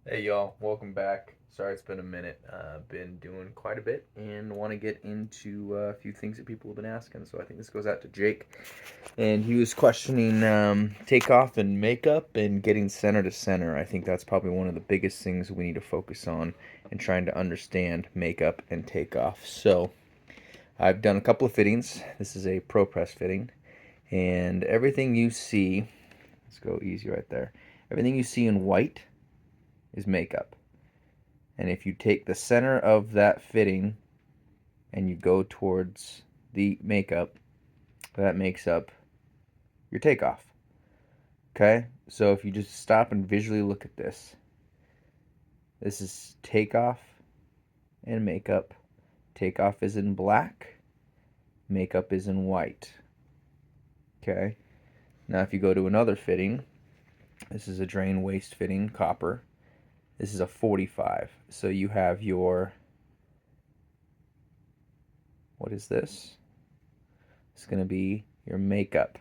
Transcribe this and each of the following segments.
Hey y'all, welcome back. Sorry it's been a minute. Been doing quite a bit and want to get into a few things that people have been asking. So I think this goes out to Jake. And he was questioning takeoff and makeup and getting center to center. I think that's probably one of the biggest things we need to focus on and trying to understand makeup and takeoff. So I've done a couple of fittings. This is a ProPress fitting. And everything you see, let's go easy right there. Everything you see in white is makeup. And if you take the center of that fitting and you go towards the makeup, that makes up your takeoff. Okay? So if you just stop and visually look at this, this is takeoff and makeup. Takeoff is in black, makeup is in white. Okay? Now if you go to another fitting, this is a drain waste fitting, copper. This is a 45. So you have your, what is this? It's going to be your makeup.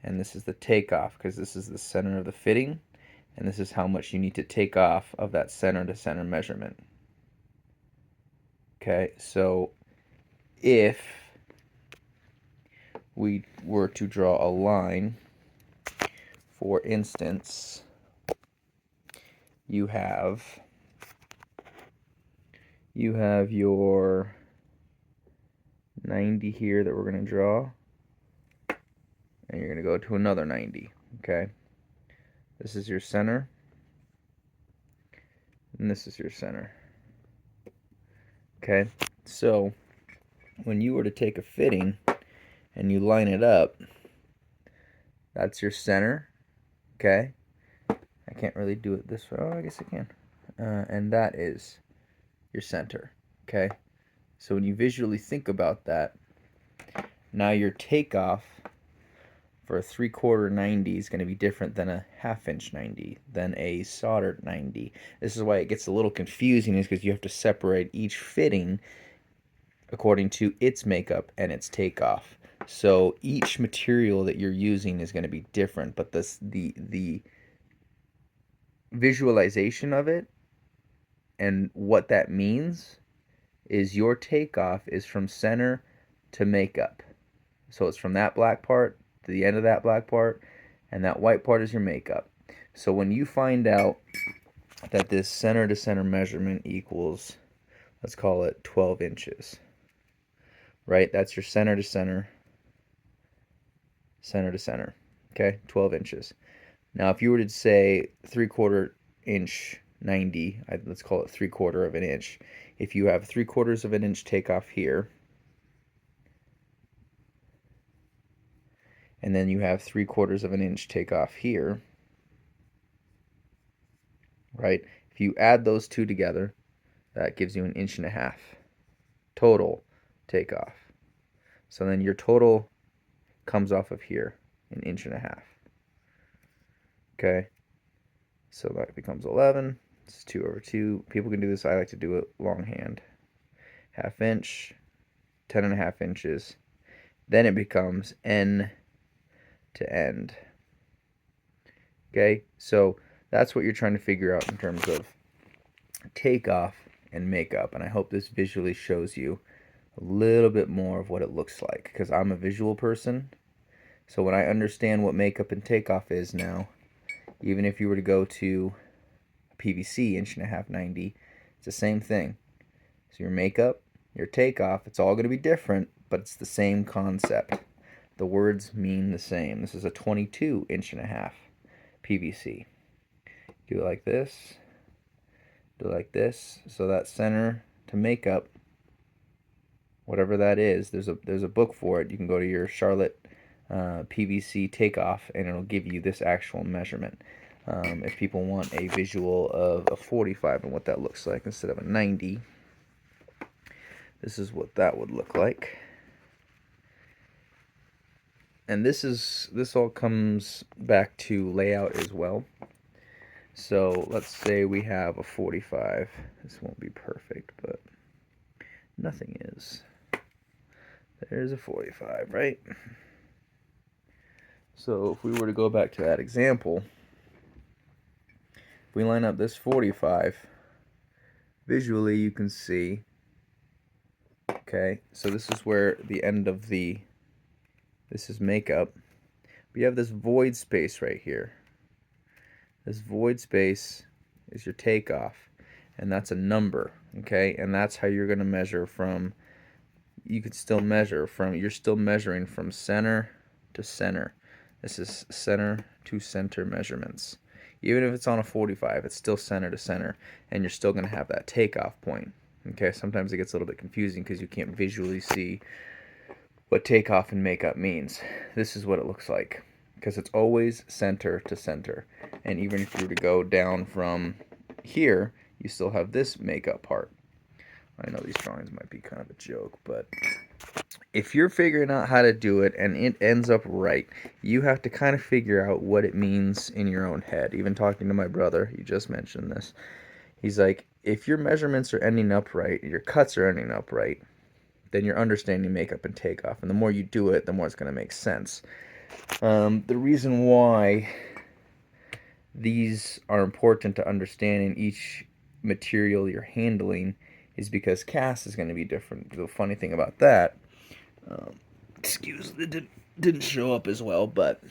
And this is the takeoff because this is the center of the fitting, and this is how much you need to take off of that center to center measurement. Okay, so if we were to draw a line, for instance, you have your 90 here that we're going to draw, and you're going to go to another 90. Okay, this is your center, and this is your center. Okay, so when you were to take a fitting and you line it up, that's your center. Okay, I can't really do it this way. Oh, I guess I can. And that is your center. Okay, so when you visually think about that, now your takeoff for a 3/4 90 is going to be different than a 1/2 inch 90, than a soldered 90. This is why it gets a little confusing, is because you have to separate each fitting according to its makeup and its takeoff. So each material that you're using is going to be different, but the visualization of it and what that means is your takeoff is from center to makeup. So it's from that black part to the end of that black part, and that white part is your makeup. So when you find out that this center to center measurement equals, let's call it 12 inches, right? That's your center to center, center to center, okay? 12 inches. Now, if you were to say 3/4 inch 90, let's call it 3/4 of an inch. If you have 3/4 of an inch takeoff here, and then you have 3/4 of an inch takeoff here, right? If you add those two together, that gives you 1.5 inches total takeoff. So then your total comes off of here, 1.5 inches. Okay, so that becomes 11. It's 2/2. People can do this. I like to do it longhand. 1/2 inch, 10.5 inches. Then it becomes end to end. Okay, so that's what you're trying to figure out in terms of takeoff and makeup. And I hope this visually shows you a little bit more of what it looks like, because I'm a visual person. So when I understand what makeup and takeoff is now, even if you were to go to a PVC 1.5 inch 90, it's the same thing. So your makeup, your takeoff, it's all going to be different, but it's the same concept. The words mean the same. This is a 22.5 inch PVC. Do it like this. Do it like this. So that center to makeup, whatever that is, there's a book for it. You can go to your Charlotte PVC takeoff, and it'll give you this actual measurement. If people want a visual of a 45 and what that looks like instead of a 90, this is what that would look like. And this all comes back to layout as well. So let's say we have a 45. This won't be perfect, but nothing is. There's a 45, right? So if we were to go back to that example, if we line up this 45, visually you can see, okay, so this is where the end of the, this is makeup. We have this void space right here. This void space is your takeoff, and that's a number, okay? And that's how you're going to measure from, you could still measure from, you're still measuring from center to center. This is center to center measurements. Even if it's on a 45, it's still center to center, and you're still going to have that takeoff point. Okay, sometimes it gets a little bit confusing because you can't visually see what takeoff and makeup means. This is what it looks like, because it's always center to center. And even if you were to go down from here, you still have this makeup part. I know these drawings might be kind of a joke, but if you're figuring out how to do it and it ends up right, you have to kind of figure out what it means in your own head. Even talking to my brother, he just mentioned this. He's like, if your measurements are ending up right, your cuts are ending up right, then you're understanding makeup and takeoff. And the more you do it, the more it's going to make sense. The reason why these are important to understand in each material you're handling is because cast is going to be different. The funny thing about that, excuse, it didn't show up as well, but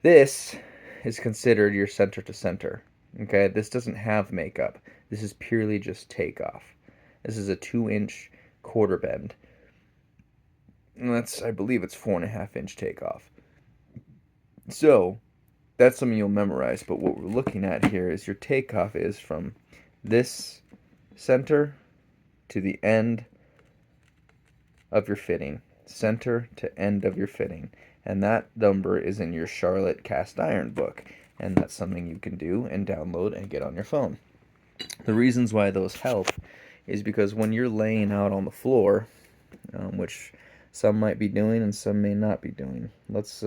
this is considered your center to center. Okay, this doesn't have makeup. This is purely just takeoff. This is a 2-inch quarter bend. And that's, I believe it's 4.5-inch takeoff. So that's something you'll memorize, but what we're looking at here is your takeoff is from this center to the end of your fitting. Center to end of your fitting. And that number is in your Charlotte cast iron book. And that's something you can do and download and get on your phone. The reasons why those help is because when you're laying out on the floor, which some might be doing and some may not be doing. Let's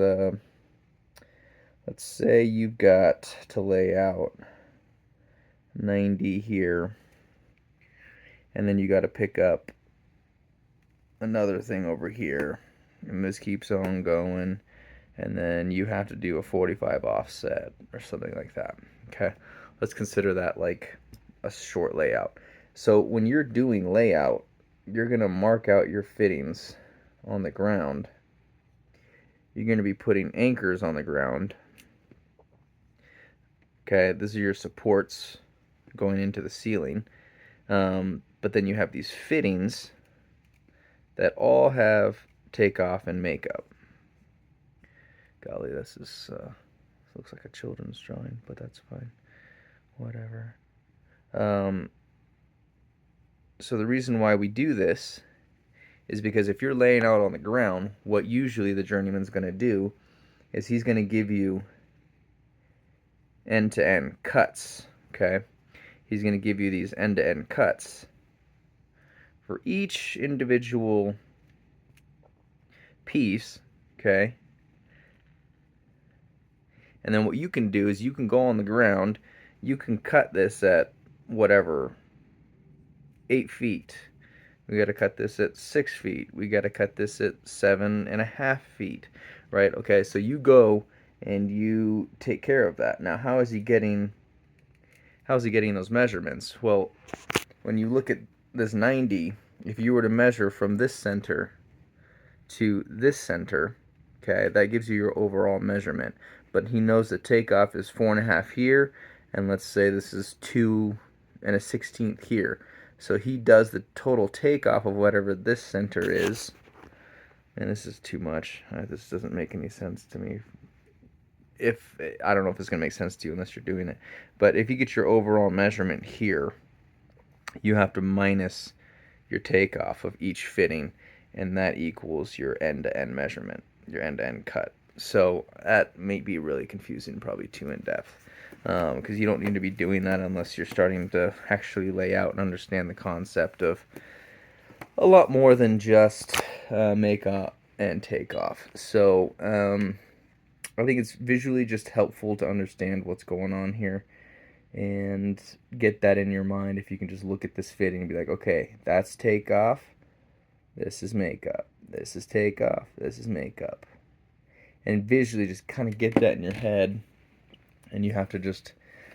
say you've got to lay out 90 here, and then you got to pick up another thing over here, and this keeps on going, and then you have to do a 45 offset or something like that. Okay, let's consider that like a short layout. So when you're doing layout, you're going to mark out your fittings on the ground. You're going to be putting anchors on the ground. Okay, these are your supports going into the ceiling. But then you have these fittings that all have takeoff and makeup. Golly, this looks like a children's drawing, but that's fine. Whatever. So the reason why we do this is because if you're laying out on the ground, what usually the journeyman's going to do is he's going to give you end-to-end cuts, okay? He's going to give you these end-to-end cuts for each individual piece, okay? And then what you can do is you can go on the ground, you can cut this at whatever, 8 feet. We got to cut this at 6 feet. We got to cut this at 7.5 feet, right? Okay, so you go and you take care of that. Now, how is he getting those measurements? Well, when you look at this 90, if you were to measure from this center to this center, okay, that gives you your overall measurement. But he knows the takeoff is 4.5 here, and let's say this is 2 1/16 here. So he does the total takeoff of whatever this center is. And this is too much. This doesn't make any sense to me. I don't know if it's going to make sense to you unless you're doing it. But if you get your overall measurement here, you have to minus your takeoff of each fitting, and that equals your end-to-end measurement, your end-to-end cut. So that may be really confusing, probably too in-depth. Because you don't need to be doing that unless you're starting to actually lay out and understand the concept of a lot more than just makeup and takeoff. So I think it's visually just helpful to understand what's going on here and get that in your mind. If you can just look at this fitting and be like, okay, that's takeoff, this is makeup, this is takeoff, this is makeup. And visually just kind of get that in your head. and you have to just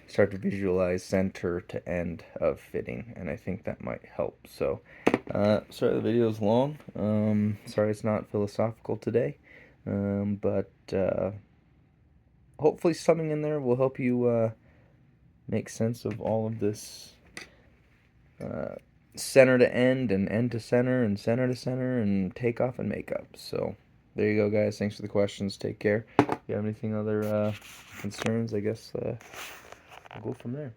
start to visualize center to end of fitting, and I think that might help. So sorry the video is long, sorry it's not philosophical today, but hopefully something in there will help you make sense of all of this center to end and end to center and center to center and takeoff and makeup. So there you go, guys. Thanks for the questions. Take care. If you have anything other concerns, I guess we'll go from there.